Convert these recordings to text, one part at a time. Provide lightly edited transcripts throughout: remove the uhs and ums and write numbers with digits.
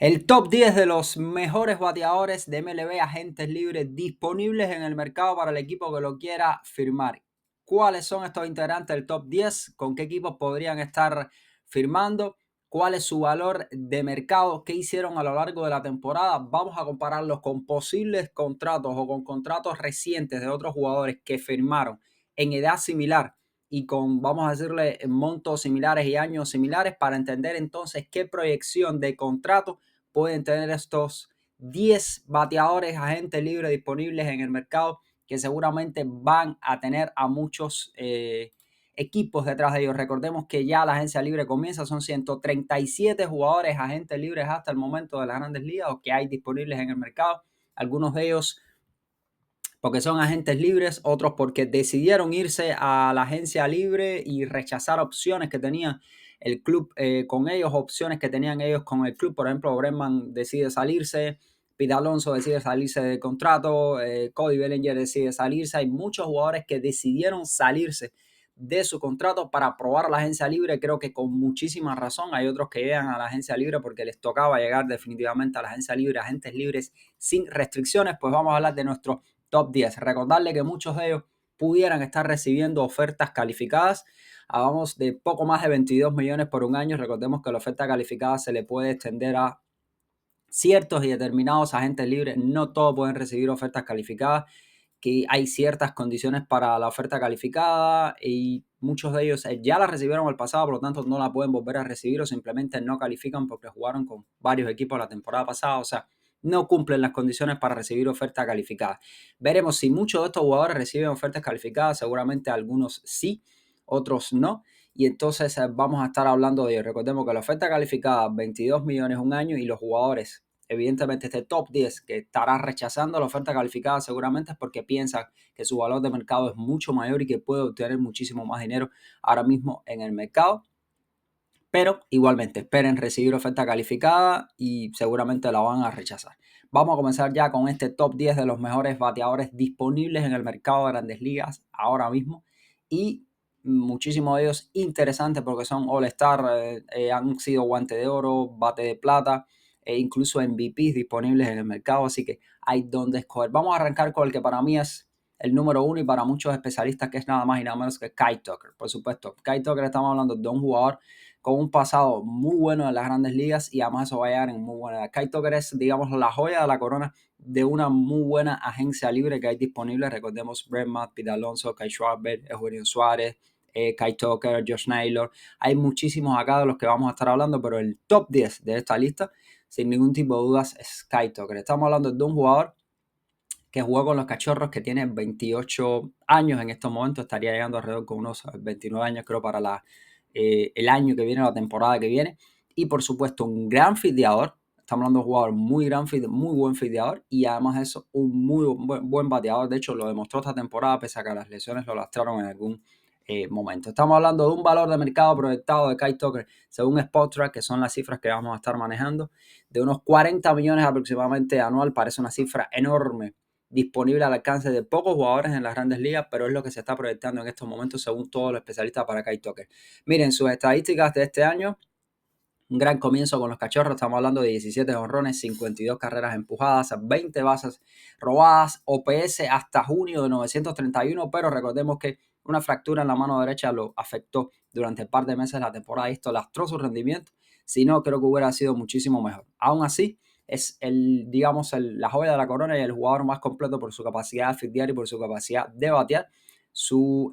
El top 10 de los mejores bateadores de MLB, agentes libres disponibles en el mercado para el equipo que lo quiera firmar. ¿Cuáles son estos integrantes del top 10? ¿Con qué equipos podrían estar firmando? ¿Cuál es su valor de mercado? ¿Qué hicieron a lo largo de la temporada? Vamos a compararlos con posibles contratos o con contratos recientes de otros jugadores que firmaron en edad similar y con, vamos a decirle, montos similares y años similares para entender entonces qué proyección de contrato pueden tener estos 10 bateadores agentes libres disponibles en el mercado que seguramente van a tener a muchos equipos detrás de ellos. Recordemos que ya la agencia libre comienza, son 137 jugadores agentes libres hasta el momento de las grandes ligas o que hay disponibles en el mercado. Algunos de ellos porque son agentes libres, otros porque decidieron irse a la agencia libre y rechazar opciones que tenía el club con ellos, opciones que tenían ellos con el club. Por ejemplo, Bregman decide salirse, Pete Alonso decide salirse del contrato, Cody Bellinger decide salirse. Hay muchos jugadores que decidieron salirse de su contrato para probar la agencia libre, creo que con muchísima razón. Hay otros que llegan a la agencia libre porque les tocaba llegar definitivamente a la agencia libre, agentes libres sin restricciones. Pues vamos a hablar de nuestro top 10. Recordarle que muchos de ellos pudieran estar recibiendo ofertas calificadas. Hablamos de poco más de 22 millones por un año. Recordemos que la oferta calificada se le puede extender a ciertos y determinados agentes libres. No todos pueden recibir ofertas calificadas, que hay ciertas condiciones para la oferta calificada y muchos de ellos ya la recibieron el pasado, por lo tanto no la pueden volver a recibir o simplemente no califican porque jugaron con varios equipos la temporada pasada, o sea, no cumplen las condiciones para recibir oferta calificada. Veremos si muchos de estos jugadores reciben ofertas calificadas, seguramente algunos sí, otros no. Y entonces vamos a estar hablando de ello. Recordemos que la oferta calificada 22 millones un año y los jugadores, evidentemente este top 10 que estará rechazando la oferta calificada seguramente es porque piensa que su valor de mercado es mucho mayor y que puede obtener muchísimo más dinero ahora mismo en el mercado. Pero igualmente esperen recibir oferta calificada y seguramente la van a rechazar. Vamos a comenzar ya con este top 10 de los mejores bateadores disponibles en el mercado de Grandes Ligas ahora mismo. Y muchísimos de ellos interesantes porque son All-Star, han sido guante de oro, bate de plata e incluso MVPs disponibles en el mercado. Así que hay donde escoger. Vamos a arrancar con el que para mí es el número uno y para muchos especialistas que es nada más y nada menos que Kyle Tucker. Por supuesto, Kyle Tucker, estamos hablando de un jugador con un pasado muy bueno en las grandes ligas y además eso va a llegar en muy buena edad. Kyle Tucker es, digamos, la joya de la corona de una muy buena agencia libre que hay disponible. Recordemos Bregman, Pete Alonso, Kyle Schwarber, Eugenio Suárez, Kyle Tucker, Josh Naylor. Hay muchísimos acá de los que vamos a estar hablando, pero el top 10 de esta lista, sin ningún tipo de dudas, es Kyle Tucker. Estamos hablando de un jugador que jugó con los Cachorros, que tiene 28 años en estos momentos, estaría llegando alrededor con unos 29 años, creo, para el año que viene, la temporada que viene. Y por supuesto, un gran fildeador. Estamos hablando de un jugador muy buen fildeador y además eso, un muy buen bateador. De hecho, lo demostró esta temporada, pese a que las lesiones lo lastraron en algún momento. Estamos hablando de un valor de mercado proyectado de Kyle Tucker, según Spotrac, que son las cifras que vamos a estar manejando, de unos 40 millones aproximadamente anual. Parece una cifra enorme, disponible al alcance de pocos jugadores en las grandes ligas, pero es lo que se está proyectando en estos momentos según todos los especialistas para Kyle Tucker. Miren, sus estadísticas de este año: un gran comienzo con los Cachorros, estamos hablando de 17 jonrones, 52 carreras empujadas, 20 bases robadas, OPS hasta junio de 931, pero recordemos que una fractura en la mano derecha lo afectó durante un par de meses de la temporada y esto lastró su rendimiento. Si no, creo que hubiera sido muchísimo mejor. Aún así, es la joya de la corona y el jugador más completo por su capacidad de fildear y por su capacidad de batear. Su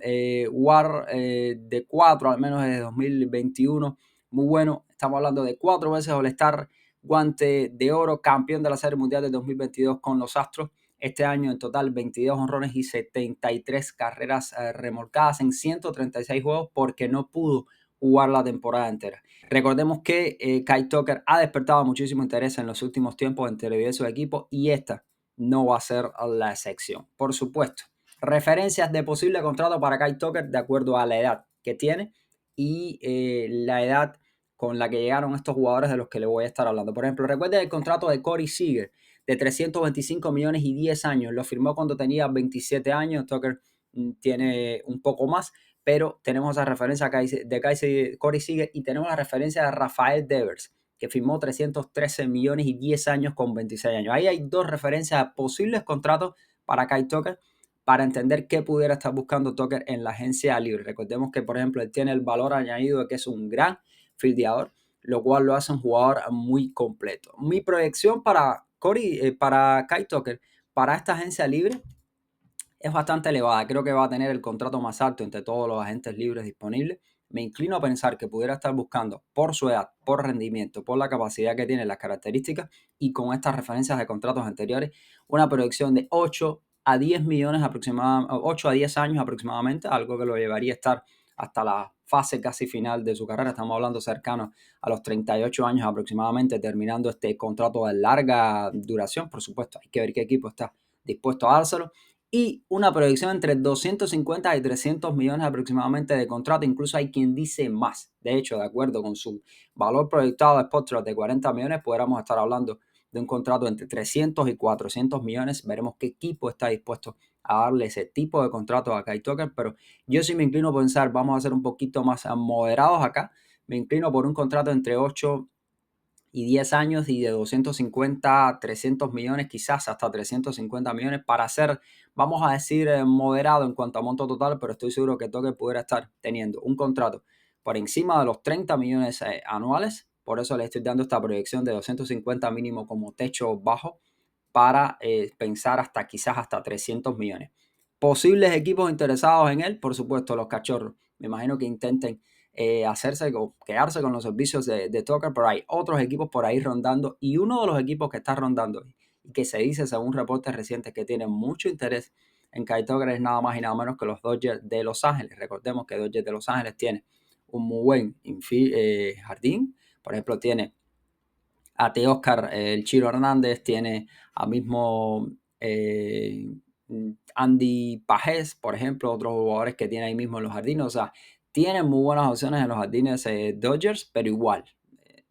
WAR de 4, al menos desde 2021, muy bueno. Estamos hablando de 4 veces All-Star, guante de oro, campeón de la Serie Mundial del 2022 con los Astros. Este año en total 22 honrones y 73 carreras remolcadas en 136 juegos porque no pudo jugar la temporada entera. Recordemos que Kyle Tucker ha despertado muchísimo interés en los últimos tiempos en televidentes de su equipo y esta no va a ser la excepción. Por supuesto, referencias de posible contrato para Kyle Tucker de acuerdo a la edad que tiene y la edad con la que llegaron estos jugadores de los que le voy a estar hablando. Por ejemplo, recuerden el contrato de Corey Seager de 325 millones y 10 años. Lo firmó cuando tenía 27 años. Tucker tiene un poco más, pero tenemos esa referencia de Corey Seager y tenemos la referencia de Rafael Devers que firmó 313 millones y 10 años con 26 años. Ahí hay dos referencias a posibles contratos para Kyle Tucker para entender qué pudiera estar buscando Tucker en la agencia libre. Recordemos que, por ejemplo, él tiene el valor añadido de que es un gran fildeador, lo cual lo hace un jugador muy completo. Mi proyección para para Kyle Tucker, para esta agencia libre, es bastante elevada. Creo que va a tener el contrato más alto entre todos los agentes libres disponibles. Me inclino a pensar que pudiera estar buscando por su edad, por rendimiento, por la capacidad que tiene, las características y con estas referencias de contratos anteriores, una proyección de 8 a 10 millones aproximadamente, 8 a 10 años aproximadamente, algo que lo llevaría a estar hasta la fase casi final de su carrera. Estamos hablando cercano a los 38 años aproximadamente, terminando este contrato de larga duración. Por supuesto, hay que ver qué equipo está dispuesto a dárselo, y una proyección entre 250 y 300 millones aproximadamente de contrato. Incluso hay quien dice más. De hecho, de acuerdo con su valor proyectado de Spotrac de 40 millones, podríamos estar hablando de un contrato entre 300 y 400 millones. Veremos qué equipo está dispuesto a darle ese tipo de contrato a Kyle Tucker, pero yo sí me inclino a pensar, vamos a ser un poquito más moderados acá. Me inclino por un contrato entre 8 y 10 años y de 250 a 300 millones, quizás hasta 350 millones, para ser, vamos a decir, moderado en cuanto a monto total, pero estoy seguro que Tucker pudiera estar teniendo un contrato por encima de los 30 millones anuales. Por eso le estoy dando esta proyección de 250 mínimo como techo bajo, para pensar hasta quizás hasta 300 millones. Posibles equipos interesados en él, por supuesto, los Cachorros. Me imagino que intenten hacerse o quedarse con los servicios de Tucker, pero hay otros equipos por ahí rondando, y uno de los equipos que está rondando y que se dice según reportes recientes que tiene mucho interés en Kyle Tucker es nada más y nada menos que los Dodgers de Los Ángeles. Recordemos que Dodgers de Los Ángeles tiene un muy buen jardín. Por ejemplo, tiene a Oscar, el Chiro Hernández, tiene a mismo Andy Pajés, por ejemplo, otros jugadores que tiene ahí mismo en los jardines. O sea, tienen muy buenas opciones en los jardines Dodgers, pero igual,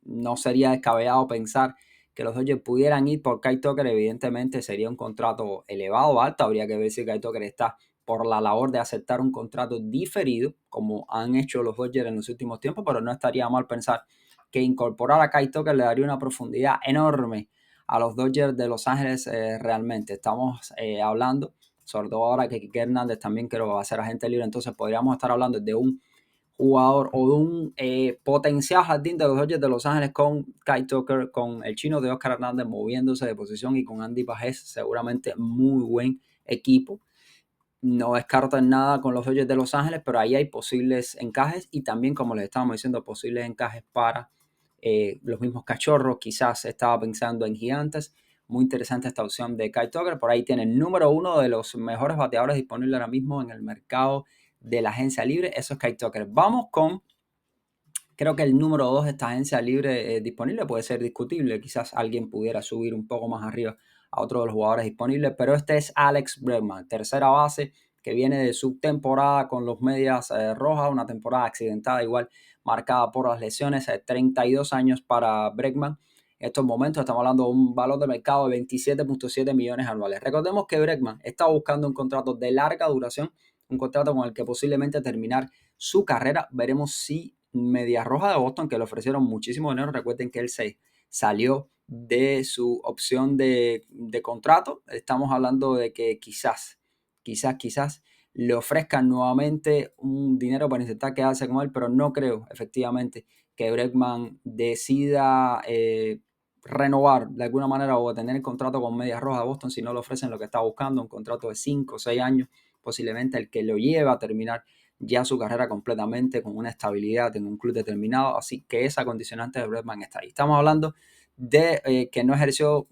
no sería descabellado pensar que los Dodgers pudieran ir por Kyle Tucker. Evidentemente sería un contrato elevado o alto. Habría que ver si Kyle Tucker está por la labor de aceptar un contrato diferido, como han hecho los Dodgers en los últimos tiempos, pero no estaría mal pensar que incorporar a Kyle Tucker le daría una profundidad enorme a los Dodgers de Los Ángeles. Realmente estamos hablando, sobre todo ahora que Kike Hernández también creo que va a ser agente libre, entonces podríamos estar hablando de un jugador o de un potencial jardín de los Dodgers de Los Ángeles con Kyle Tucker, con el chino de Oscar Hernández moviéndose de posición y con Andy Pajés, seguramente muy buen equipo. No descarto en nada con los Dodgers de Los Ángeles, pero ahí hay posibles encajes y también, como les estábamos diciendo, posibles encajes para los mismos Cachorros. Quizás estaba pensando en Gigantes. Muy interesante esta opción de Kyle Tucker. Por ahí tiene el número uno de los mejores bateadores disponibles ahora mismo en el mercado de la agencia libre. Eso es Kyle Tucker. Vamos con, creo que el número 2 de esta agencia libre disponible puede ser discutible. Quizás alguien pudiera subir un poco más arriba a otro de los jugadores disponibles, pero este es Alex Bregman, tercera base, que viene de su temporada con los Medias Rojas, una temporada accidentada igual, marcada por las lesiones. 32 años para Bregman. En estos momentos estamos hablando de un valor de mercado de 27.7 millones anuales. Recordemos que Bregman está buscando un contrato de larga duración, un contrato con el que posiblemente terminar su carrera. Veremos si Medias Rojas de Boston, que le ofrecieron muchísimo dinero, recuerden que él se salió de su opción de contrato. Estamos hablando de que quizás le ofrezcan nuevamente un dinero para intentar quedarse con él, pero no creo efectivamente que Bregman decida renovar de alguna manera o tener el contrato con Medias Rojas de Boston si no le ofrecen lo que está buscando, un contrato de 5 o 6 años, posiblemente el que lo lleva a terminar ya su carrera completamente con una estabilidad en un club determinado. Así que esa condicionante de Bregman está ahí. Estamos hablando de que no ejerció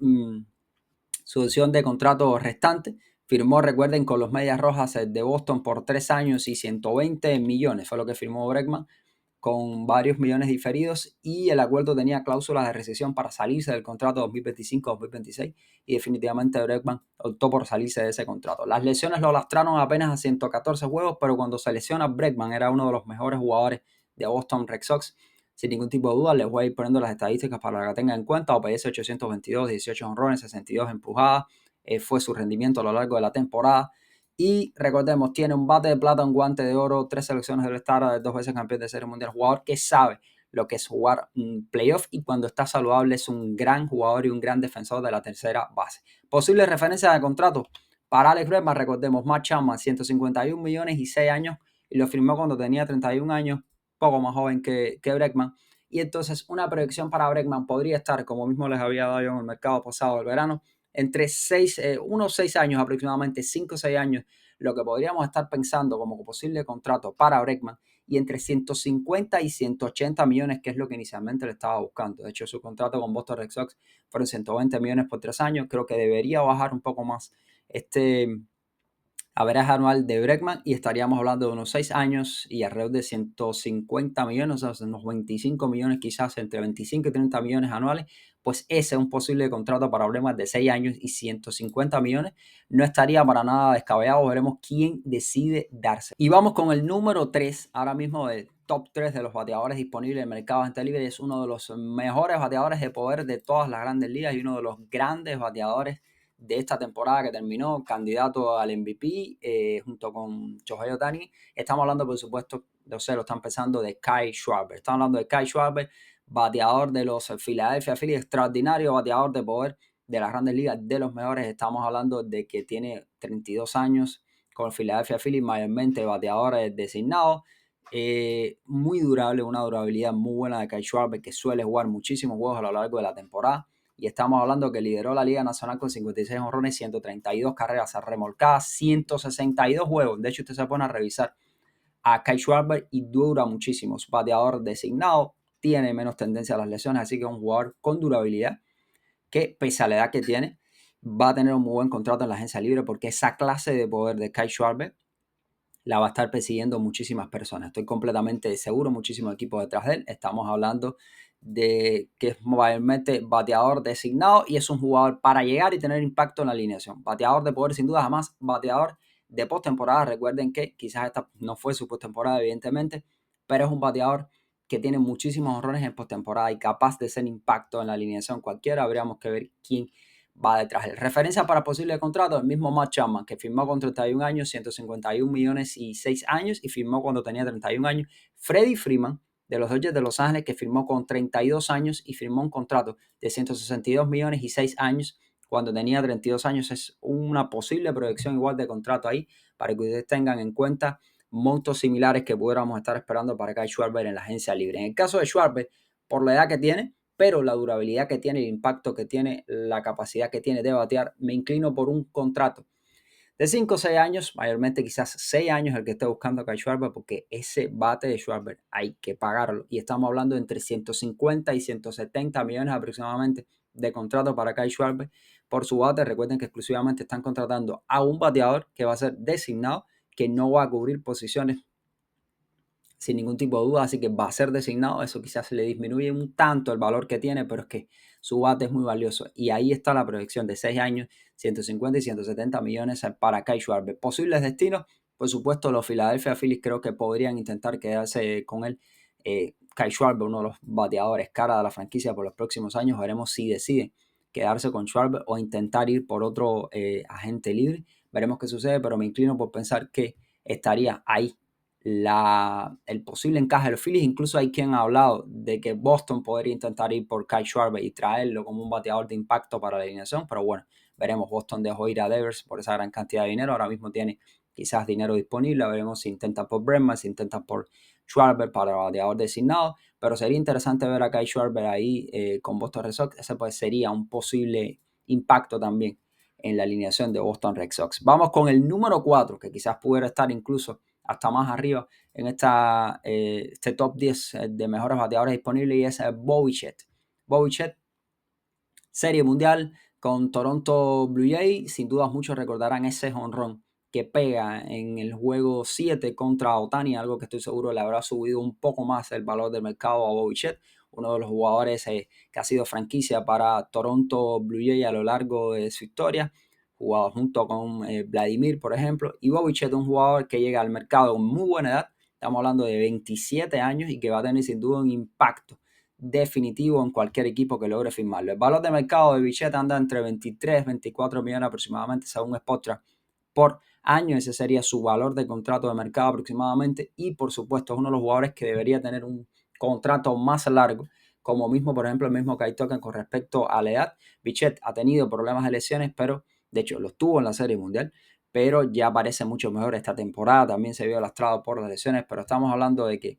su opción de contrato restante. Firmó, recuerden, con los Medias Rojas de Boston por 3 años y 120 millones. Fue lo que firmó Bregman, con varios millones diferidos, y el acuerdo tenía cláusulas de rescisión para salirse del contrato 2025-2026, y definitivamente Bregman optó por salirse de ese contrato. Las lesiones lo lastraron apenas a 114 juegos, pero cuando se lesiona Bregman era uno de los mejores jugadores de Boston Red Sox. Sin ningún tipo de duda, les voy a ir poniendo las estadísticas para que tengan en cuenta. OPS 822, 18 honrones, 62 empujadas. Fue su rendimiento a lo largo de la temporada. Y recordemos, tiene un bate de plata, un guante de oro, 3 selecciones del Star, 2 veces campeón de Serie Mundial. Jugador que sabe lo que es jugar un playoff, y cuando está saludable es un gran jugador y un gran defensor de la tercera base. Posible referencia de contrato para Alex Bregman, recordemos, Matt Chapman, 151 millones y 6 años, y lo firmó cuando tenía 31 años, poco más joven que Bregman. Y entonces una proyección para Bregman podría estar, como mismo les había dado yo en el mercado pasado del verano, entre unos 6 años aproximadamente, 5 o 6 años, lo que podríamos estar pensando como posible contrato para Bregman, y entre 150 y 180 millones, que es lo que inicialmente le estaba buscando. De hecho, su contrato con Boston Red Sox fueron 120 millones por 3 años. Creo que debería bajar un poco más este average anual de Bregman, y estaríamos hablando de unos 6 años y alrededor de 150 millones, o sea, unos 25 millones, quizás entre 25 y 30 millones anuales. Pues ese es un posible contrato para Bregman de 6 años y 150 millones. No estaría para nada descabellado. Veremos quién decide darse. Y vamos con el número 3, ahora mismo del top 3 de los bateadores disponibles en el mercado de agente libre. Es uno de los mejores bateadores de poder de todas las grandes ligas y uno de los grandes bateadores de esta temporada que terminó, candidato al MVP junto con Shohei Ohtani. Estamos hablando, por supuesto, lo están pensando, de Kyle Schwarber. Estamos hablando de Kyle Schwarber, bateador de los Philadelphia Phillies, extraordinario bateador de poder de las grandes ligas, de los mejores. Estamos hablando de que tiene 32 años con Philadelphia Phillies, mayormente bateador designado. Muy durable, una durabilidad muy buena de Kyle Schwarber, que suele jugar muchísimos juegos a lo largo de la temporada. Y estamos hablando que lideró la Liga Nacional con 56 jonrones, 132 carreras remolcadas, 162 juegos. De hecho, usted se pone a revisar a Kyle Schwarber y dura muchísimo. Es bateador designado, tiene menos tendencia a las lesiones, así que es un jugador con durabilidad que, pese a la edad que tiene, va a tener un muy buen contrato en la agencia libre, porque esa clase de poder de Kyle Schwarber la va a estar persiguiendo muchísimas personas. Estoy completamente seguro, muchísimos equipos detrás de él. Estamos hablando de que es mayormente bateador designado y es un jugador para llegar y tener impacto en la alineación. Bateador de poder sin duda, jamás bateador de postemporada. Recuerden que quizás esta no fue su postemporada, evidentemente, pero es un bateador que tiene muchísimos honrones en postemporada y capaz de ser impacto en la alineación cualquiera. Habríamos que ver quién va detrás de él. Referencia para posible contrato, el mismo Matt Chapman, que firmó con 31 años, 151 millones y 6 años, y firmó cuando tenía 31 años. Freddie Freeman, de los Dodgers de Los Ángeles, que firmó con 32 años y firmó un contrato de 162 millones y 6 años cuando tenía 32 años. Es una posible proyección igual de contrato ahí, para que ustedes tengan en cuenta montos similares que pudiéramos estar esperando para Kyle Schwarber en la agencia libre. En el caso de Schwarber, por la edad que tiene, pero la durabilidad que tiene, el impacto que tiene, la capacidad que tiene de batear, me inclino por un contrato de 5 o 6 años, mayormente quizás 6 años el que esté buscando a Kyle Schwarber, porque ese bate de Schwarber hay que pagarlo. Y estamos hablando entre 150 y 170 millones aproximadamente de contrato para Kyle Schwarber por su bate. Recuerden que exclusivamente están contratando a un bateador que va a ser designado, que no va a cubrir posiciones sin ningún tipo de duda, así que va a ser designado. Eso quizás le disminuye un tanto el valor que tiene, pero es que su bate es muy valioso. Y ahí está la proyección de 6 años, 150 y 170 millones para Kyle Schwarber. Posibles destinos, por supuesto, los Philadelphia Phillies creo que podrían intentar quedarse con él. Kyle Schwarber, uno de los bateadores cara de la franquicia por los próximos años. Veremos si deciden quedarse con Schwarber o intentar ir por otro agente libre. Veremos qué sucede, pero me inclino por pensar que estaría ahí el posible encaje de los Phillies. Incluso hay quien ha hablado de que Boston podría intentar ir por Kyle Schwarber y traerlo como un bateador de impacto para la alineación, pero bueno, veremos. Boston dejó ir a Devers por esa gran cantidad de dinero, ahora mismo tiene quizás dinero disponible. Veremos si intentan por Bregman, si intentan por Schwarber para bateador designado, pero sería interesante ver a Kyle Schwarber ahí con Boston Red Sox. Ese pues sería un posible impacto también en la alineación de Boston Red Sox. Vamos con el número 4, que quizás pudiera estar incluso hasta más arriba en este top 10 de mejores bateadores disponibles, y es Bo Bichette. Bo Bichette, Serie Mundial con Toronto Blue Jays. Sin dudas muchos recordarán ese jonrón que pega en el juego 7 contra Ohtani, algo que estoy seguro le habrá subido un poco más el valor del mercado a Bo Bichette, uno de los jugadores que ha sido franquicia para Toronto Blue Jays a lo largo de su historia, jugado junto con Vladimir, por ejemplo. Y Bo Bichette, un jugador que llega al mercado con muy buena edad, estamos hablando de 27 años, y que va a tener sin duda un impacto definitivo en cualquier equipo que logre firmarlo. El valor de mercado de Bichette anda entre 23, 24 millones aproximadamente, según Spotrac, por año. Ese sería su valor de contrato de mercado aproximadamente, y por supuesto es uno de los jugadores que debería tener un contrato más largo, como mismo, por ejemplo, el mismo Kai Token con respecto a la edad. Bichette ha tenido problemas de lesiones, pero de hecho los tuvo en la Serie Mundial, pero ya parece mucho mejor esta temporada. También se vio lastrado por las lesiones, pero estamos hablando de que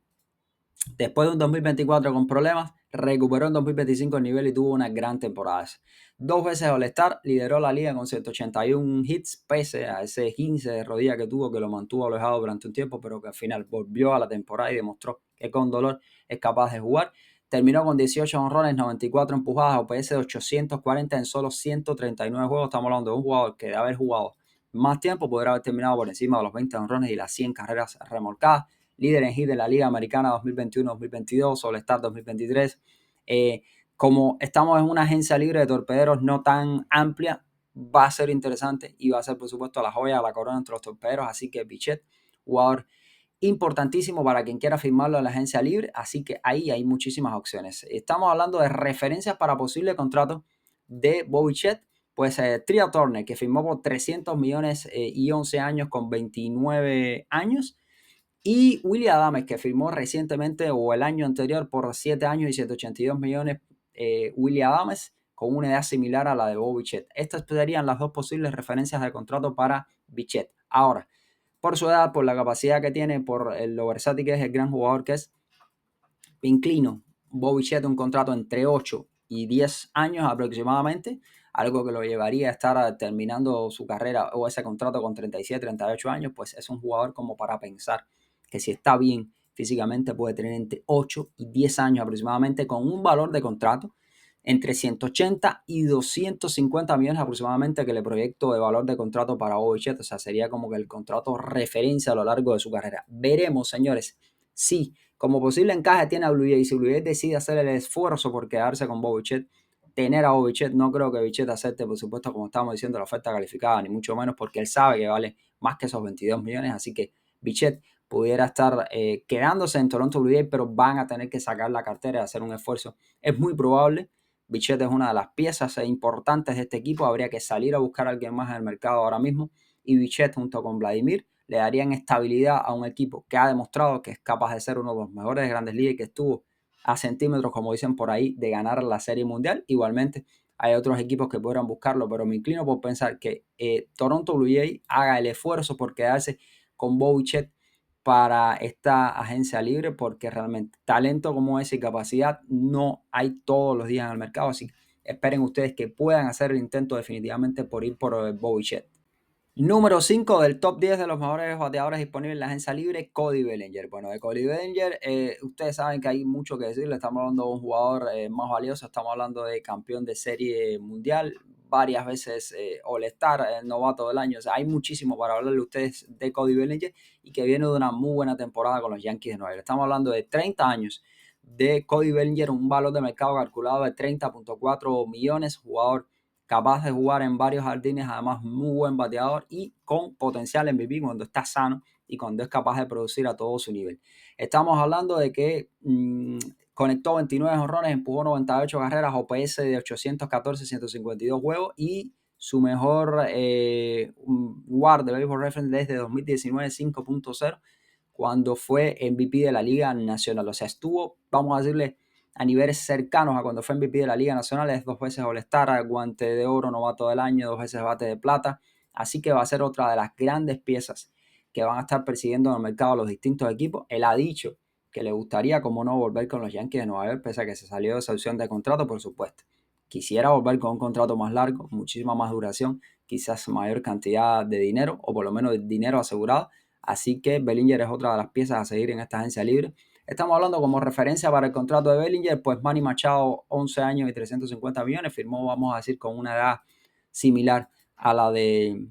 después de un 2024 con problemas, recuperó en 2025 el nivel y tuvo una gran temporada. 2 veces All-Star, lideró la liga con 181 hits, pese a ese 15 de rodilla que tuvo, que lo mantuvo alejado durante un tiempo, pero que al final volvió a la temporada y demostró que con dolor es capaz de jugar. Terminó con 18 honrones, 94 empujadas, OPS de 840 en solo 139 juegos. Estamos hablando de un jugador que de haber jugado más tiempo podría haber terminado por encima de los 20 honrones y las 100 carreras remolcadas. Líder en hit de la Liga Americana 2021-2022, All-Star 2023. Como estamos en una agencia libre de torpederos no tan amplia, va a ser interesante y va a ser, por supuesto, la joya de la corona entre los torpederos. Así que Bichette, jugador importantísimo para quien quiera firmarlo en la agencia libre. Así que ahí hay muchísimas opciones. Estamos hablando de referencias para posible contrato de Bo Bichette. Pues Tria Turner, que firmó por 300 millones y 11 años con 29 años. Y Willy Adames, que firmó recientemente o el año anterior por 7 años y 182 millones, Willy Adames, con una edad similar a la de Bo Bichette. Estas serían las dos posibles referencias de contrato para Bichette. Ahora, por su edad, por la capacidad que tiene, por lo versátil que es, el gran jugador que es, me inclino Bo Bichette un contrato entre 8 y 10 años aproximadamente, algo que lo llevaría a estar terminando su carrera o ese contrato con 37, 38 años. Pues es un jugador como para pensar que si está bien físicamente puede tener entre 8 y 10 años aproximadamente, con un valor de contrato entre 180 y 250 millones aproximadamente que le proyecto de valor de contrato para Bo Bichette. O sea, sería como que el contrato referencia a lo largo de su carrera. Veremos, señores, si como posible encaje tiene a Blue Jays y si Blue Jays decide hacer el esfuerzo por quedarse con Bo Bichette, tener a Bo Bichette. No creo que Bichette acepte, por supuesto, como estamos diciendo, la oferta calificada, ni mucho menos, porque él sabe que vale más que esos 22 millones. Así que Bichette pudiera estar quedándose en Toronto Blue Jays, pero van a tener que sacar la cartera y hacer un esfuerzo. Es muy probable. Bichette es una de las piezas importantes de este equipo. Habría que salir a buscar a alguien más en el mercado ahora mismo. Y Bichette junto con Vladimir le darían estabilidad a un equipo que ha demostrado que es capaz de ser uno de los mejores de Grandes Ligas y que estuvo a centímetros, como dicen por ahí, de ganar la Serie Mundial. Igualmente, hay otros equipos que podrán buscarlo, pero me inclino por pensar que Toronto Blue Jays haga el esfuerzo por quedarse con Bo Bichette para esta agencia libre, porque realmente talento como ese y capacidad no hay todos los días en el mercado. Así que esperen ustedes que puedan hacer el intento definitivamente por ir por Bo Bichette. Número 5 del top 10 de los mejores bateadores disponibles en la agencia libre, Cody Bellinger. Bueno, de Cody Bellinger, ustedes saben que hay mucho que decirle. Estamos hablando de un jugador más valioso, estamos hablando de campeón de serie mundial, varias veces All-Star, novato del año. O sea, hay muchísimo para hablarle a ustedes de Cody Bellinger y que viene de una muy buena temporada con los Yankees de Nueva York. Estamos hablando de 30 años de Cody Bellinger, un valor de mercado calculado de 30.4 millones, jugador capaz de jugar en varios jardines, además muy buen bateador y con potencial MVP cuando está sano y cuando es capaz de producir a todo su nivel. Estamos hablando de que conectó 29 jonrones, empujó 98 carreras, OPS de 814, 152 juegos y su mejor WAR de Baseball Reference desde 2019, 5.0, cuando fue MVP de la Liga Nacional. O sea, estuvo, vamos a decirle, a niveles cercanos a cuando fue MVP de la Liga Nacional. Es 2 veces All-Star, guante de oro, novato del año, 2 veces bate de plata. Así que va a ser otra de las grandes piezas que van a estar persiguiendo en el mercado los distintos equipos. Él ha dicho que le gustaría, como no, volver con los Yankees de Nueva York, pese a que se salió de esa opción de contrato, por supuesto. Quisiera volver con un contrato más largo, muchísima más duración, quizás mayor cantidad de dinero, o por lo menos dinero asegurado. Así que Bellinger es otra de las piezas a seguir en esta agencia libre. Estamos hablando como referencia para el contrato de Bellinger, pues Manny Machado, 11 años y 350 millones, firmó, vamos a decir, con una edad similar a la de, en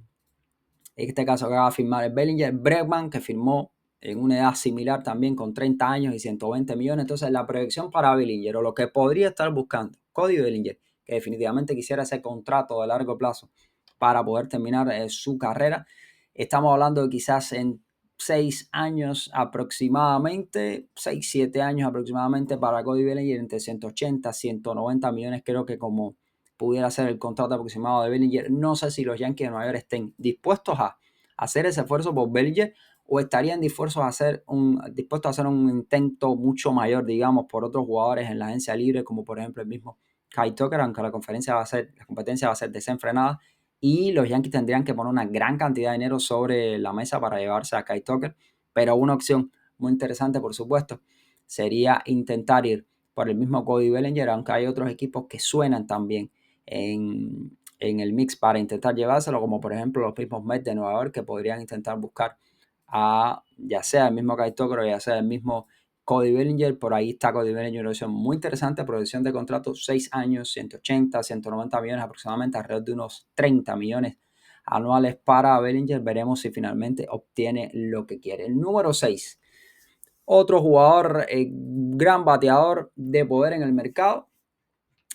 este caso, que va a firmar el Bellinger. Bregman, que firmó en una edad similar también con 30 años y 120 millones. Entonces, la proyección para Bellinger, o lo que podría estar buscando Cody Bellinger, que definitivamente quisiera ese contrato de largo plazo para poder terminar su carrera, estamos hablando de quizás en 6 años aproximadamente, 6, 7 años aproximadamente para Cody Bellinger, entre 180, 190 millones, creo que como pudiera ser el contrato aproximado de Bellinger. No sé si los Yankees de Nueva York estén dispuestos a hacer ese esfuerzo por Bellinger o estarían dispuestos a hacer un intento mucho mayor, digamos, por otros jugadores en la agencia libre, como por ejemplo el mismo Kyle Tucker, aunque la competencia va a ser desenfrenada, y los Yankees tendrían que poner una gran cantidad de dinero sobre la mesa para llevarse a Kyle Tucker, pero una opción muy interesante, por supuesto, sería intentar ir por el mismo Cody Bellinger, aunque hay otros equipos que suenan también en el mix para intentar llevárselo, como por ejemplo los mismos Mets de Nueva York, que podrían intentar buscar a ya sea el mismo Kyle Tucker o ya sea el mismo Cody Bellinger. Por ahí está Cody Bellinger, una opción muy interesante, producción de contrato 6 años, 180, 190 millones aproximadamente, alrededor de unos 30 millones anuales para Bellinger. Veremos si finalmente obtiene lo que quiere. El número 6, otro jugador, gran bateador de poder en el mercado.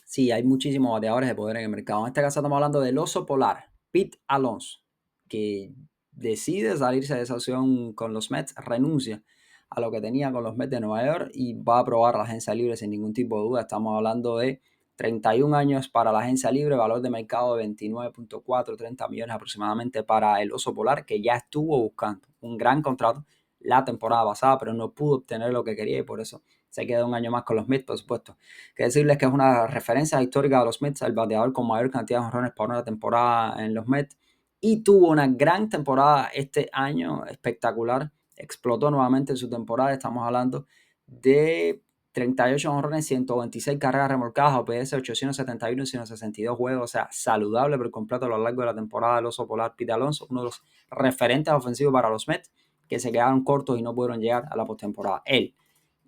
Sí, hay muchísimos bateadores de poder en el mercado. En este caso estamos hablando del oso polar, Pete Alonso, que decide salirse de esa opción con los Mets, renuncia a lo que tenía con los Mets de Nueva York y va a probar la agencia libre sin ningún tipo de duda. Estamos hablando de 31 años para la agencia libre, valor de mercado de 29.4, 30 millones aproximadamente para el oso polar, que ya estuvo buscando un gran contrato la temporada pasada, pero no pudo obtener lo que quería y por eso se queda un año más con los Mets, por supuesto. Que decirles que es una referencia histórica de los Mets, el bateador con mayor cantidad de jonrones por una temporada en los Mets, y tuvo una gran temporada este año, espectacular, explotó nuevamente en su temporada. Estamos hablando de 38 jonrones, 126 carreras remolcadas, OPS 871 y 162 juegos, o sea, saludable por completo a lo largo de la temporada del oso polar Pete Alonso, uno de los referentes ofensivos para los Mets, que se quedaron cortos y no pudieron llegar a la postemporada. Él,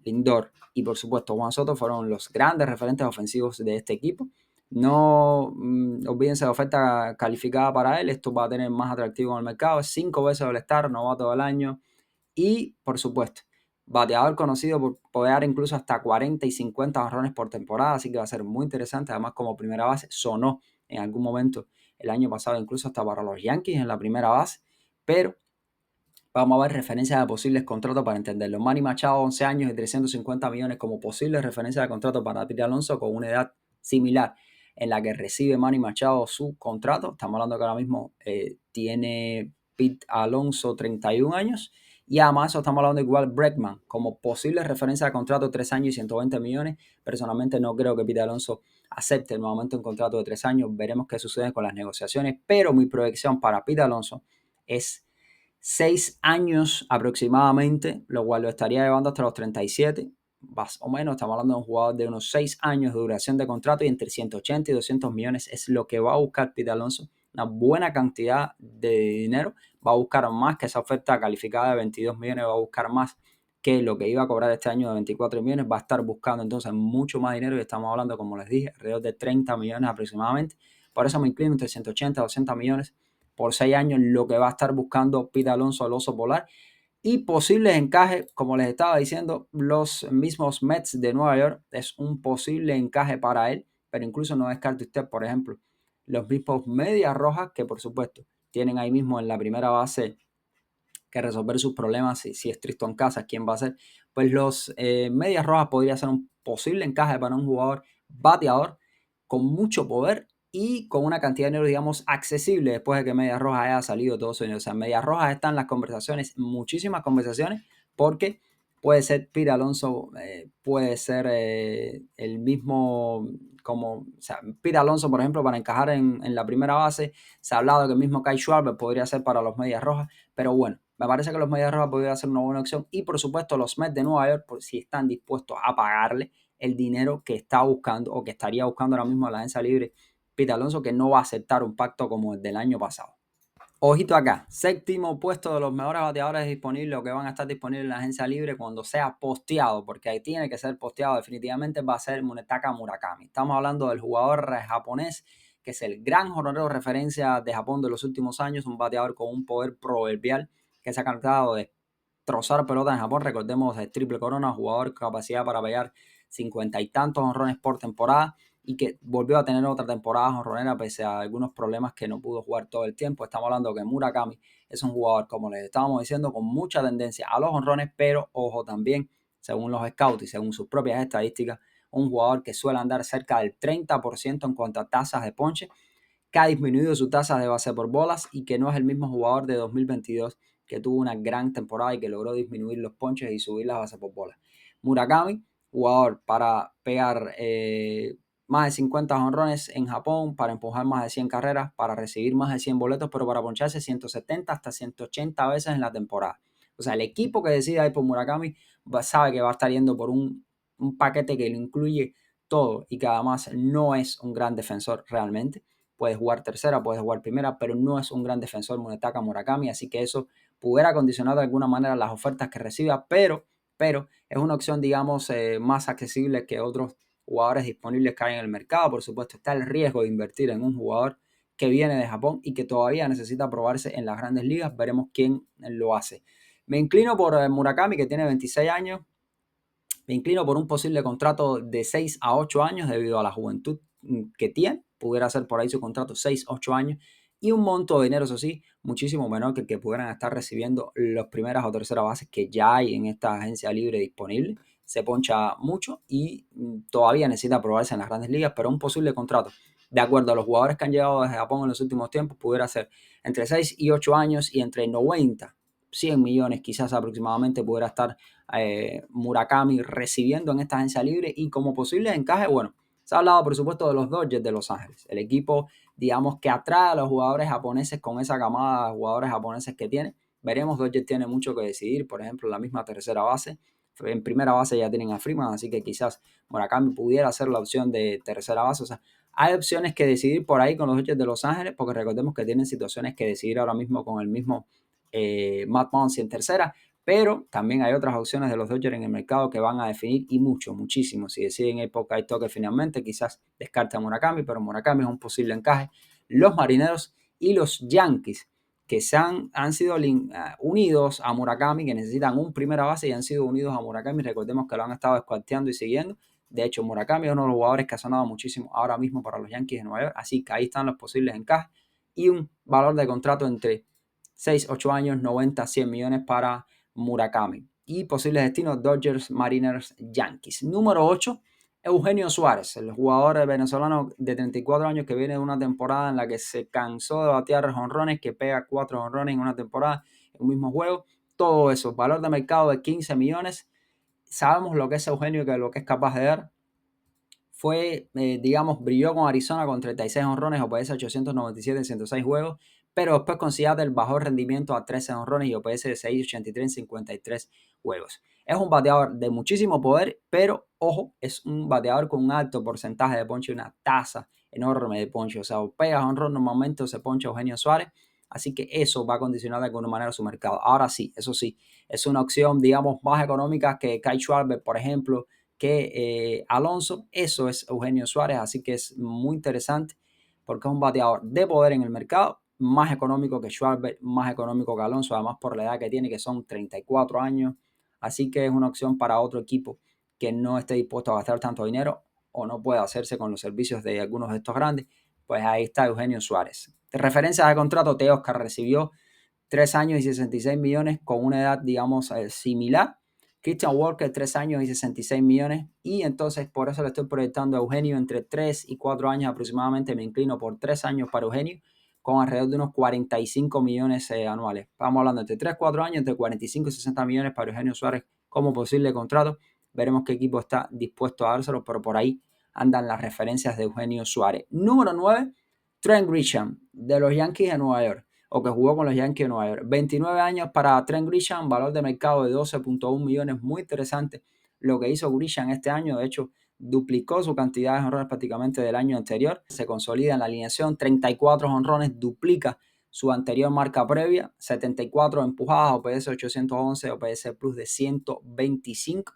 Lindor y por supuesto Juan Soto fueron los grandes referentes ofensivos de este equipo. No olvídense de la oferta calificada para él. Esto va a tener más atractivo en el mercado. 5 veces All-Star, novato del año. Y por supuesto, bateador conocido por poder dar incluso hasta 40 y 50 jonrones por temporada. Así que va a ser muy interesante. Además, como primera base, sonó en algún momento el año pasado, incluso hasta para los Yankees en la primera base. Pero vamos a ver referencias de posibles contratos para entenderlo. Manny Machado, 11 años y 350 millones como posible referencia de contrato para Pete Alonso con una edad similar en la que recibe Manny Machado su contrato. Estamos hablando que ahora mismo tiene Pete Alonso 31 años. Y además estamos hablando igual Bregman como posible referencia de contrato 3 años y 120 millones. Personalmente no creo que Pete Alonso acepte nuevamente un contrato de 3 años. Veremos qué sucede con las negociaciones. Pero mi proyección para Pete Alonso es 6 años aproximadamente, lo cual lo estaría llevando hasta los 37, más o menos. Estamos hablando de un jugador de unos 6 años de duración de contrato y entre 180 y 200 millones es lo que va a buscar Pete Alonso. Una buena cantidad de dinero. Va a buscar más que esa oferta calificada de 22 millones, va a buscar más que lo que iba a cobrar este año de 24 millones. Va a estar buscando entonces mucho más dinero y estamos hablando, como les dije, alrededor de 30 millones aproximadamente. Por eso me inclino entre 180 y 200 millones por 6 años, lo que va a estar buscando Pete Alonso al oso polar. Y posibles encajes, como les estaba diciendo, los mismos Mets de Nueva York es un posible encaje para él, pero incluso no descarte usted, por ejemplo, los mismos Medias Rojas, que por supuesto tienen ahí mismo en la primera base que resolver sus problemas. Si es Tristan Casas, ¿quién va a ser? Pues los Medias Rojas podría ser un posible encaje para un jugador bateador con mucho poder y con una cantidad de dinero, digamos, accesible después de que Medias Rojas haya salido todo su dinero. O sea, Medias Rojas están en las conversaciones, muchísimas conversaciones, porque puede ser Pete Alonso, puede ser el mismo, como, o sea, Pete Alonso, por ejemplo, para encajar en la primera base. Se ha hablado que el mismo Kyle Schwarber podría ser para los Medias Rojas, pero bueno, me parece que los Medias Rojas podrían ser una buena opción y por supuesto los Mets de Nueva York, por si están dispuestos a pagarle el dinero que está buscando o que estaría buscando ahora mismo la agencia libre Pete Alonso, que no va a aceptar un pacto como el del año pasado. Ojito acá, séptimo puesto de los mejores bateadores disponibles o que van a estar disponibles en la agencia libre cuando sea posteado, porque ahí tiene que ser posteado definitivamente, va a ser Munetaka Murakami. Estamos hablando del jugador japonés, que es el gran jonronero de referencia de Japón de los últimos años, un bateador con un poder proverbial que se ha cargado de trozar pelota en Japón. Recordemos el triple corona, jugador con capacidad para pegar 50 y tantos jonrones por temporada y que volvió a tener otra temporada jonronera pese a algunos problemas que no pudo jugar todo el tiempo. Estamos hablando que Murakami es un jugador, como les estábamos diciendo, con mucha tendencia a los jonrones, pero ojo también, según los scouts y según sus propias estadísticas, un jugador que suele andar cerca del 30% en cuanto a tasas de ponche, que ha disminuido su tasa de base por bolas y que no es el mismo jugador de 2022 que tuvo una gran temporada y que logró disminuir los ponches y subir las bases por bolas. Murakami, jugador para pegar más de 50 jonrones en Japón, para empujar más de 100 carreras, para recibir más de 100 boletos, pero para poncharse 170 hasta 180 veces en la temporada. O sea, el equipo que decida ir por Murakami sabe que va a estar yendo por un paquete que lo incluye todo y que además no es un gran defensor realmente. Puede jugar tercera, puede jugar primera, pero no es un gran defensor Munetaka Murakami, así que eso pudiera condicionar de alguna manera las ofertas que reciba, pero es una opción, digamos, más accesible que otros jugadores disponibles que hay en el mercado. Por supuesto, está el riesgo de invertir en un jugador que viene de Japón y que todavía necesita probarse en las grandes ligas. Veremos quién lo hace. Me inclino por Murakami, que tiene 26 años. Me inclino por un posible contrato de 6 a 8 años debido a la juventud que tiene. Pudiera ser por ahí su contrato 6, 8 años. Y un monto de dinero, eso sí, muchísimo menor que el que pudieran estar recibiendo las primeras o terceras bases que ya hay en esta agencia libre disponible. Se poncha mucho y todavía necesita probarse en las grandes ligas, pero un posible contrato, de acuerdo a los jugadores que han llegado desde Japón en los últimos tiempos, pudiera ser entre 6 y 8 años y entre 90, 100 millones quizás aproximadamente pudiera estar Murakami recibiendo en esta agencia libre. Y como posible encaje, bueno, se ha hablado por supuesto de los Dodgers de Los Ángeles, el equipo digamos que atrae a los jugadores japoneses con esa camada de jugadores japoneses que tiene. Veremos, Dodgers tiene mucho que decidir, por ejemplo la misma tercera base, en primera base ya tienen a Freeman, así que quizás Murakami pudiera ser la opción de tercera base. O sea, hay opciones que decidir por ahí con los Dodgers de Los Ángeles, porque recordemos que tienen situaciones que decidir ahora mismo con el mismo Matt Muncy en tercera, pero también hay otras opciones de los Dodgers en el mercado que van a definir y muchísimo. Si deciden ir por Kyle Tucker finalmente, quizás descarte a Murakami, pero Murakami es un posible encaje. Los Marineros y los Yankees, que han sido unidos a Murakami, que necesitan un primera base y han sido unidos a Murakami. Recordemos que lo han estado escuarteando y siguiendo. De hecho, Murakami es uno de los jugadores que ha sonado muchísimo ahora mismo para los Yankees de Nueva York. Así que ahí están los posibles encajes y un valor de contrato entre 6, 8 años, 90, 100 millones para Murakami. Y posibles destinos: Dodgers, Mariners, Yankees. Número 8, Eugenio Suárez, el jugador venezolano de 34 años que viene de una temporada en la que se cansó de batear jonrones, que pega 4 jonrones en una temporada, en un mismo juego. Todo eso, valor de mercado de 15 millones. Sabemos lo que es Eugenio, que lo que es capaz de dar. Fue, digamos, brilló con Arizona con 36 jonrones, OPS 897 en 106 juegos, pero después con Seattle bajó el rendimiento a 13 jonrones y OPS de 683 en 53 juegos. Es un bateador de muchísimo poder, pero ojo, es un bateador con un alto porcentaje de ponche, una tasa enorme de ponche. O sea, o pega jonrón normalmente o se poncha Eugenio Suárez. Así que eso va a condicionar de alguna manera su mercado. Ahora sí, eso sí, es una opción, digamos, más económica que Kyle Schwarber, por ejemplo, que Alonso. Eso es Eugenio Suárez, así que es muy interesante porque es un bateador de poder en el mercado, más económico que Schwarber, más económico que Alonso, además por la edad que tiene, que son 34 años, así que es una opción para otro equipo que no esté dispuesto a gastar tanto dinero o no pueda hacerse con los servicios de algunos de estos grandes. Pues ahí está Eugenio Suárez. De referencia de contrato, Teoscar recibió 3 años y 66 millones con una edad, digamos, similar. Christian Walker, 3 años y 66 millones. Y entonces por eso le estoy proyectando a Eugenio entre 3 y 4 años aproximadamente. Me inclino por 3 años para Eugenio con alrededor de unos 45 millones anuales. Estamos hablando entre 3, 4 años, entre 45 y 60 millones para Eugenio Suárez como posible contrato. Veremos qué equipo está dispuesto a dárselo, pero por ahí andan las referencias de Eugenio Suárez. Número 9, Trent Grisham, de los Yankees de Nueva York, o que jugó con los Yankees de Nueva York. 29 años para Trent Grisham, valor de mercado de 12.1 millones. Muy interesante lo que hizo Grisham este año. De hecho, duplicó su cantidad de jonrones prácticamente del año anterior. Se consolida en la alineación, 34 jonrones, duplica su anterior marca previa, 74 empujadas, OPS 811, OPS plus de 125.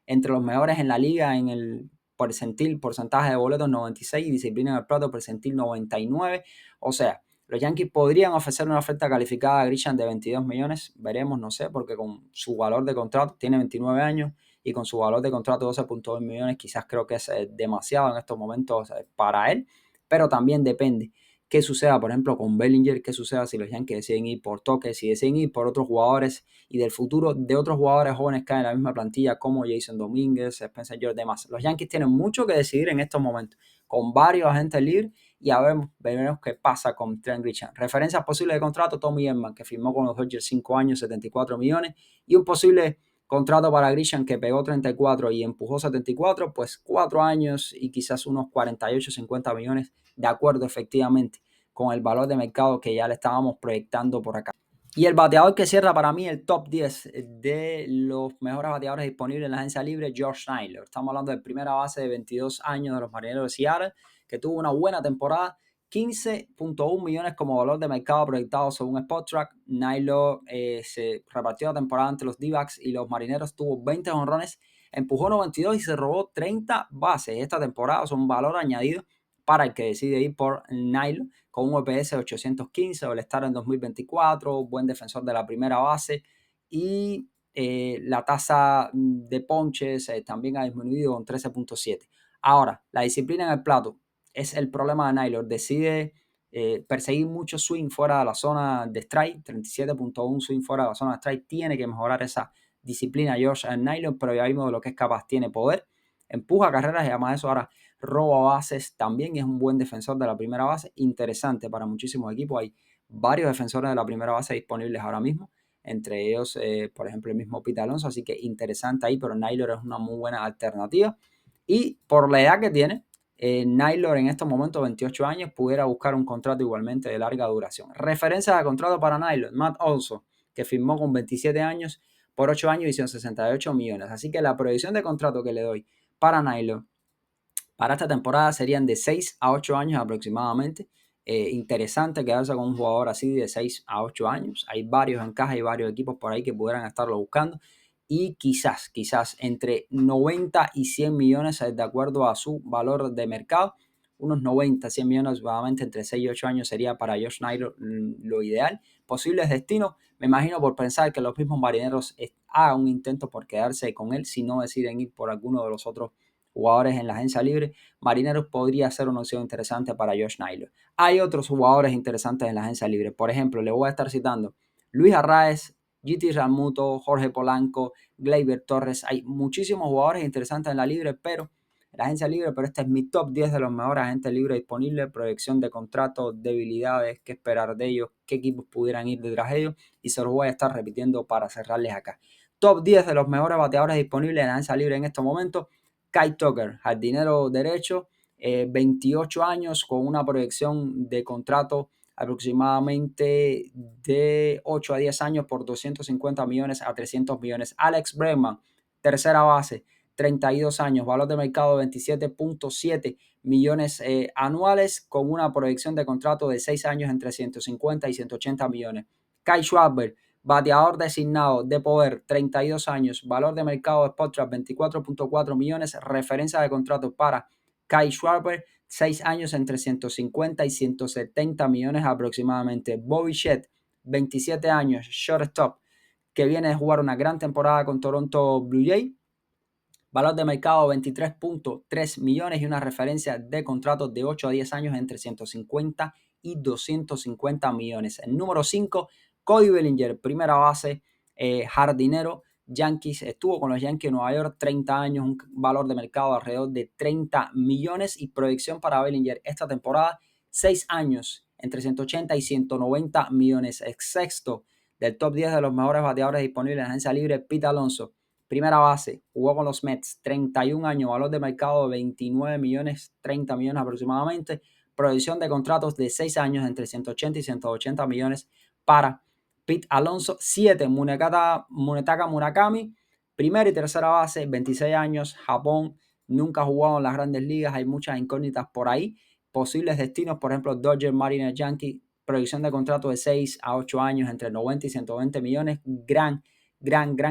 Entre los mejores en la liga en el porcentaje de boletos 96 y disciplina del plato percentil 99. O sea, los Yankees podrían ofrecer una oferta calificada a Grisham de 22 millones. Veremos, no sé, porque con su valor de contrato, tiene 29 años, y con su valor de contrato 12.2 millones, quizás creo que es demasiado en estos momentos para él. Pero también depende qué suceda, por ejemplo, con Bellinger, qué suceda si los Yankees deciden ir por Toque, si deciden ir por otros jugadores y del futuro de otros jugadores jóvenes que hay en la misma plantilla como Jason Domínguez, Spencer George, demás. Los Yankees tienen mucho que decidir en estos momentos, con varios agentes libres y a ver, veremos qué pasa con Trent Grisham. Referencias posibles de contrato: Tommy Edman, que firmó con los Dodgers 5 años, 74 millones, y un posible contrato para Grisham que pegó 34 y empujó 74, pues 4 años y quizás unos 48, 50 millones, de acuerdo efectivamente con el valor de mercado que ya le estábamos proyectando por acá. Y el bateador que cierra para mí el top 10 de los mejores bateadores disponibles en la agencia libre, Josh Naylor. Estamos hablando del primera base de 22 años de los Marineros de Seattle, que tuvo una buena temporada, 15.1 millones como valor de mercado proyectado según Spotrac. Naylor se repartió la temporada entre los D-backs y los Marineros, tuvo 20 jonrones, empujó 92 y se robó 30 bases. Esta temporada es un valor añadido para el que decide ir por Naylor, con un OPS de 815, All-Star en 2024, buen defensor de la primera base, y la tasa de ponches también ha disminuido con 13.7. Ahora, la disciplina en el plato es el problema de Naylor. Decide perseguir mucho swing fuera de la zona de strike, 37.1 swing fuera de la zona de strike. Tiene que mejorar esa disciplina Josh Naylor, pero ya vimos de lo que es capaz. Tiene poder, empuja carreras y además de eso ahora roba bases también, y es un buen defensor de la primera base, interesante para muchísimos equipos. Hay varios defensores de la primera base disponibles ahora mismo, entre ellos, por ejemplo, el mismo Pete Alonso, así que interesante ahí, pero Naylor es una muy buena alternativa. Y por la edad que tiene, Naylor en estos momentos, 28 años, pudiera buscar un contrato igualmente de larga duración. Referencia de contrato para Naylor: Matt Olson, que firmó con 27 años por 8 años y son 68 millones. Así que la proyección de contrato que le doy para Naylor para esta temporada serían de 6 a 8 años aproximadamente. Interesante quedarse con un jugador así de 6 a 8 años. Hay varios en caja y varios equipos por ahí que pudieran estarlo buscando. Y quizás entre 90 y 100 millones de acuerdo a su valor de mercado. Unos 90, 100 millones aproximadamente entre 6 y 8 años sería para Josh Naylor lo ideal. Posibles destinos, me imagino, por pensar que los mismos Marineros hagan un intento por quedarse con él si no deciden ir por alguno de los otros jugadores en la agencia libre. Marineros podría ser una opción interesante para Josh Naylor. Hay otros jugadores interesantes en la agencia libre. Por ejemplo, le voy a estar citando Luis Arraez, JT Realmuto, Jorge Polanco, Gleyber Torres. Hay muchísimos jugadores interesantes en la agencia libre, pero este es mi top 10 de los mejores agentes libres disponibles. Proyección de contratos, debilidades, qué esperar de ellos, qué equipos pudieran ir detrás de ellos, y se los voy a estar repitiendo para cerrarles acá. Top 10 de los mejores bateadores disponibles en la agencia libre en estos momentos: Kyle Tucker, jardinero derecho, 28 años, con una proyección de contrato aproximadamente de 8 a 10 años por 250 millones a 300 millones. Alex Bregman, tercera base, 32 años, valor de mercado de 27.7 millones anuales, con una proyección de contrato de 6 años entre 150 y 180 millones. Kyle Schwarber, bateador designado de poder, 32 años, valor de mercado de Spotrac 24.4 millones, referencia de contrato para Kyle Schwarber, 6 años entre 150 y 170 millones aproximadamente. Bobby Shett, 27 años, shortstop, que viene de jugar una gran temporada con Toronto Blue Jays, valor de mercado 23.3 millones y una referencia de contrato de 8 a 10 años entre 150 y 250 millones. El número 5, Cody Bellinger, primera base, jardinero, Yankees, estuvo con los Yankees de Nueva York, 30 años, un valor de mercado alrededor de 30 millones, y proyección para Bellinger esta temporada, 6 años, entre 180 y 190 millones. El sexto del top 10 de los mejores bateadores disponibles en la agencia libre, Pete Alonso, primera base, jugó con los Mets, 31 años, valor de mercado de 29 millones, 30 millones aproximadamente, proyección de contratos de 6 años entre 180 y 180 millones para Pete Alonso. 7, Munetaka Murakami, primera y tercera base, 26 años, Japón, nunca ha jugado en las grandes ligas, hay muchas incógnitas por ahí. Posibles destinos, por ejemplo, Dodgers, Mariners, Yankees, proyección de contrato de 6 a 8 años entre 90 y 120 millones, gran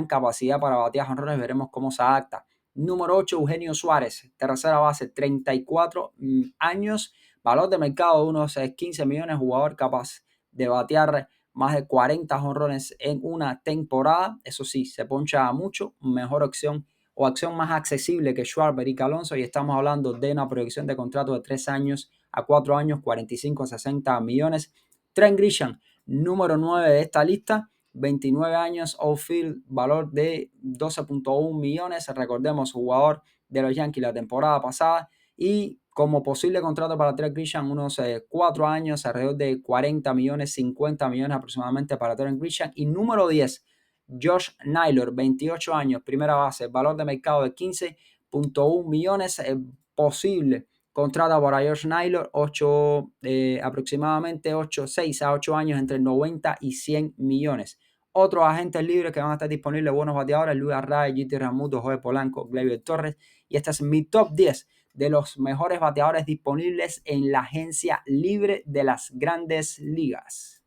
capacidad para batear jonrones, veremos cómo se adapta. Número 8, Eugenio Suárez, tercera base, 34 años, valor de mercado de unos 15 millones, jugador capaz de batear más de 40 jonrones en una temporada. Eso sí, se poncha mucho, mejor opción o acción más accesible que Schwarber y Alonso, y estamos hablando de una proyección de contrato de 3 años a 4 años, 45 a 60 millones. Trent Grisham, número 9 de esta lista, 29 años, outfield, valor de 12.1 millones. Recordemos, jugador de los Yankees la temporada pasada, y como posible contrato para Trent Grisham, unos 4 años, alrededor de 40 millones, 50 millones aproximadamente para Trent Grisham. Y número 10, Josh Naylor, 28 años, primera base, valor de mercado de 15.1 millones, posible contrato para Josh Naylor, aproximadamente 6 a 8 años, entre 90 y 100 millones. Otros agentes libres que van a estar disponibles, buenos bateadores: Luis Arraez, JT Realmuto, José Polanco, Gleyber Torres. Y este es mi top 10 de los mejores bateadores disponibles en la agencia libre de las grandes ligas.